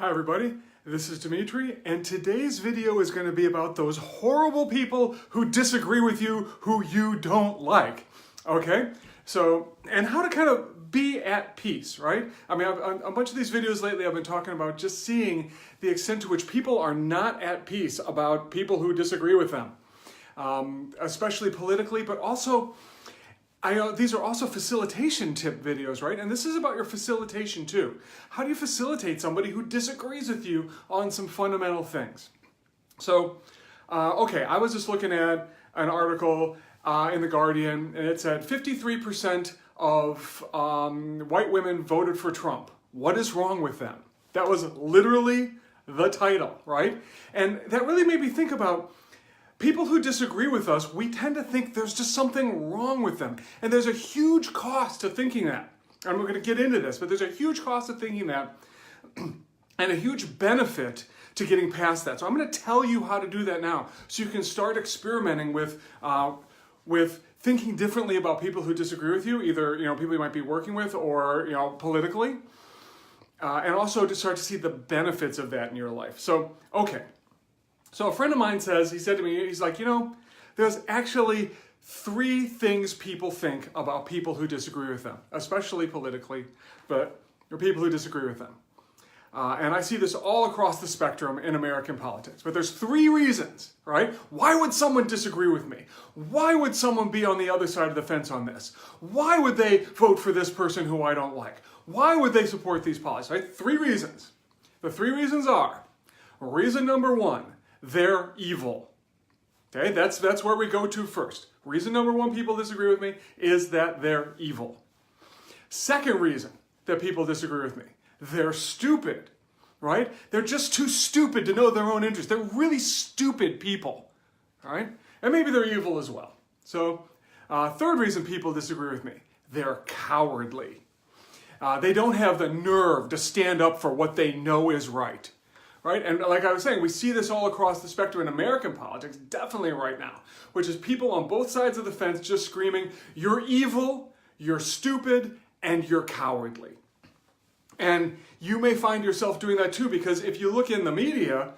Hi everybody, this is Dimitri, and today's video is going to be about those horrible people who disagree with you, who you don't like. Okay? So, and how to kind of be at peace, right? I mean, a bunch of these videos lately I've been talking about just seeing the extent to which people are not at peace about people who disagree with them. Especially politically, but also these are also facilitation tip videos, right? And this is about your facilitation too. How do you facilitate somebody who disagrees with you on some fundamental things? So, okay, I was just looking at an article in The Guardian, and it said 53% of white women voted for Trump. What is wrong with them? That was literally the title, right? And that really made me think about people who disagree with us. We tend to think there's just something wrong with them. And there's a huge cost to thinking that. And we're going to get into this, but there's a huge cost to thinking that and a huge benefit to getting past that. So I'm going to tell you how to do that now so you can start experimenting with thinking differently about people who disagree with you, either people you might be working with or politically, and also to start to see the benefits of that in your life. So, okay. So a friend of mine he said to me, he's like, there's actually 3 things people think about people who disagree with them, especially politically, but there are people who disagree with them. And I see this all across the spectrum in American politics. But there's 3 reasons, right? Why would someone disagree with me? Why would someone be on the other side of the fence on this? Why would they vote for this person who I don't like? Why would they support these policies, right? 3 reasons. The 3 reasons are, reason number 1, they're evil. Okay, that's where we go to first. Reason number 1 people disagree with me is that they're evil. Second reason that people disagree with me, they're stupid, right? They're just too stupid to know their own interests. They're really stupid people, all right? And maybe they're evil as well. So, third reason people disagree with me, they're cowardly. They don't have the nerve to stand up for what they know is right. Right? And like I was saying, we see this all across the spectrum in American politics, definitely right now, which is people on both sides of the fence just screaming, you're evil, you're stupid, and you're cowardly. And you may find yourself doing that too, because if you look in the media,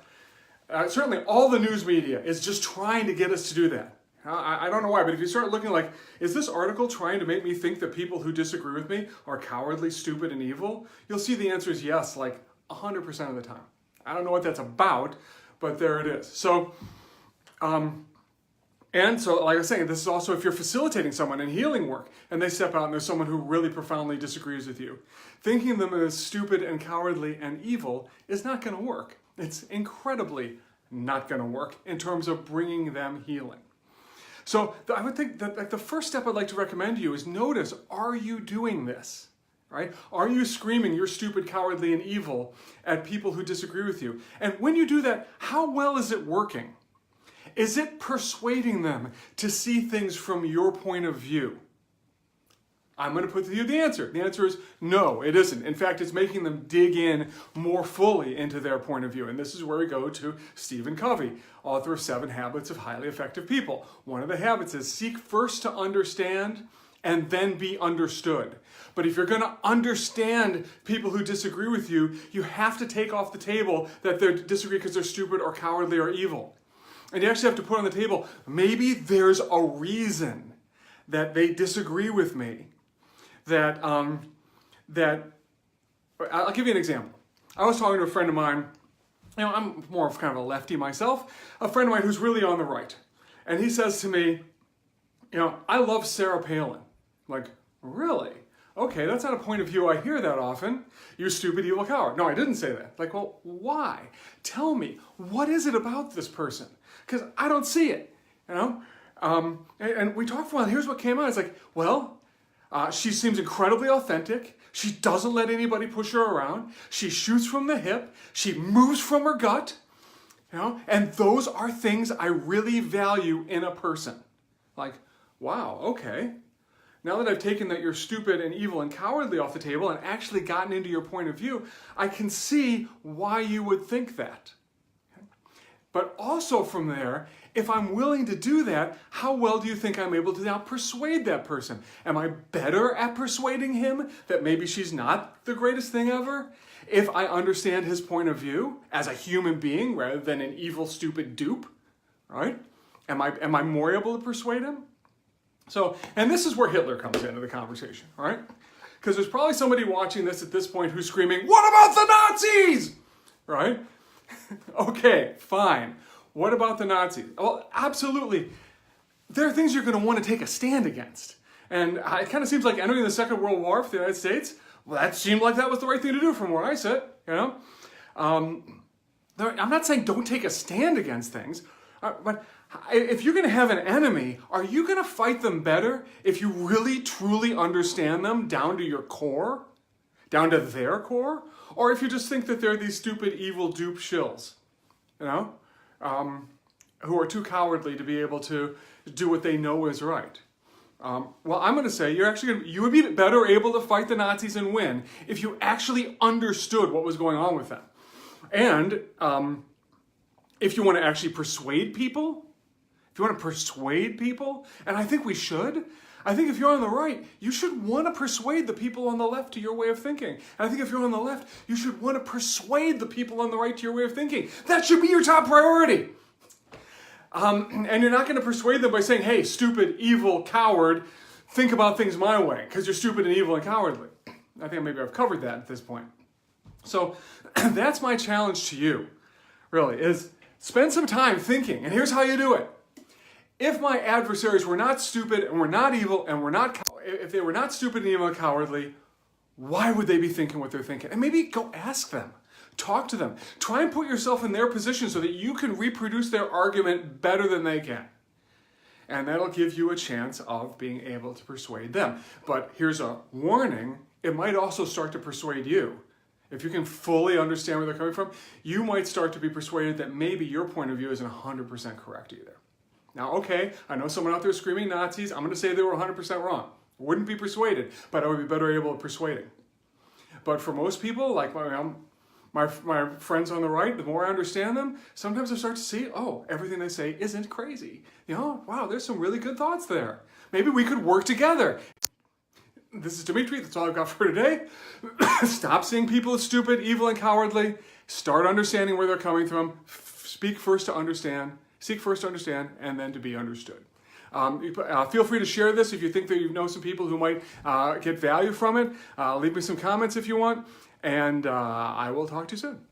certainly all the news media is just trying to get us to do that. I don't know why, but if you start looking like, is this article trying to make me think that people who disagree with me are cowardly, stupid, and evil? You'll see the answer is yes, like 100% of the time. I don't know what that's about, but there it is. So, and so, like I was saying, this is also if you're facilitating someone in healing work and they step out and there's someone who really profoundly disagrees with you. Thinking of them as stupid and cowardly and evil is not going to work. It's incredibly not going to work in terms of bringing them healing. So I would think that the first step I'd like to recommend to you is notice, are you doing this? Right? Are you screaming you're stupid, cowardly, and evil at people who disagree with you? And when you do that, how well is it working? Is it persuading them to see things from your point of view? I'm going to put to you the answer. The answer is no, it isn't. In fact, it's making them dig in more fully into their point of view. And this is where we go to Stephen Covey, author of 7 Habits of Highly Effective People. One of the habits is seek first to understand and then be understood. But if you're going to understand people who disagree with you, you have to take off the table that they disagree because they're stupid or cowardly or evil. And you actually have to put on the table, maybe there's a reason that they disagree with me. I'll give you an example. I was talking to a friend of mine, I'm more of kind of a lefty myself, a friend of mine who's really on the right. And he says to me, I love Sarah Palin. I'm like, really? Okay, that's not a point of view I hear that often. You stupid, evil coward. No, I didn't say that. Like, well, why? Tell me, what is it about this person? Because I don't see it, And we talked for a while. Here's what came out. It's like, well, she seems incredibly authentic. She doesn't let anybody push her around. She shoots from the hip. She moves from her gut. And those are things I really value in a person. Like, wow, okay. Now that I've taken that you're stupid and evil and cowardly off the table and actually gotten into your point of view, I can see why you would think that. But also from there, If I'm willing to do that, how well do you think I'm able to now persuade that person? Am I better at persuading him that maybe she's not the greatest thing ever? If I understand his point of view as a human being rather than an evil, stupid dupe, right? Am I more able to persuade him? So, and this is where Hitler comes into the conversation, all right? Because there's probably somebody watching this at this point who's screaming, "What about the Nazis?" Right? Okay, fine. What about the Nazis? Well, absolutely. There are things you're going to want to take a stand against. And it kind of seems like entering the Second World War for the United States, well, that seemed like that was the right thing to do from where I sit, you know? I'm not saying don't take a stand against things, but if you're going to have an enemy, are you going to fight them better if you really, truly understand them down to your core? Down to their core? Or if you just think that they're these stupid, evil, dupe shills, you know? Who are too cowardly to be able to do what they know is right. Well, I'm going to say you would be better able to fight the Nazis and win if you actually understood what was going on with them. And if you want to actually persuade people, and I think we should, I think if you're on the right, you should want to persuade the people on the left to your way of thinking. And I think if you're on the left, you should want to persuade the people on the right to your way of thinking. That should be your top priority. And you're not going to persuade them by saying, "Hey, stupid, evil, coward, think about things my way," because you're stupid and evil and cowardly. I think maybe I've covered that at this point. So that's my challenge to you, really, is spend some time thinking. And here's how you do it. If my adversaries were not stupid and were not evil and were not, if they were not stupid and evil and cowardly, why would they be thinking what they're thinking? And maybe go ask them. Talk to them. Try and put yourself in their position so that you can reproduce their argument better than they can. And that'll give you a chance of being able to persuade them. But here's a warning. It might also start to persuade you. If you can fully understand where they're coming from, you might start to be persuaded that maybe your point of view isn't 100% correct either. Now, okay, I know someone out there screaming Nazis. I'm going to say they were 100% wrong. Wouldn't be persuaded, but I would be better able at persuading. But for most people, like my friends on the right, the more I understand them, sometimes I start to see, oh, everything they say isn't crazy. You know, wow, there's some really good thoughts there. Maybe we could work together. This is Dimitri. That's all I've got for today. Stop seeing people as stupid, evil, and cowardly. Start understanding where they're coming from. Seek first to understand, and then to be understood. Feel free to share this if you think that you know some people who might get value from it. Leave me some comments if you want, and I will talk to you soon.